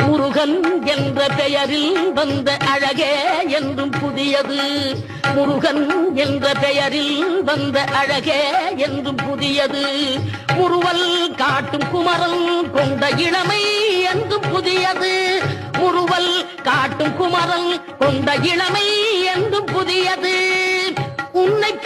முருகன் என்ற பெயரில் வந்த அழகே என்றும் புதியது. முருகன் என்ற பெயரில் வந்த அழகே என்றும் புதியது. முறுவல் காட்டும் குமரன் கொண்ட இளமை என்றும் புதியது. முறுவல் காட்டும் குமரன் கொண்ட இளமை என்றும் புதியது. உன்னை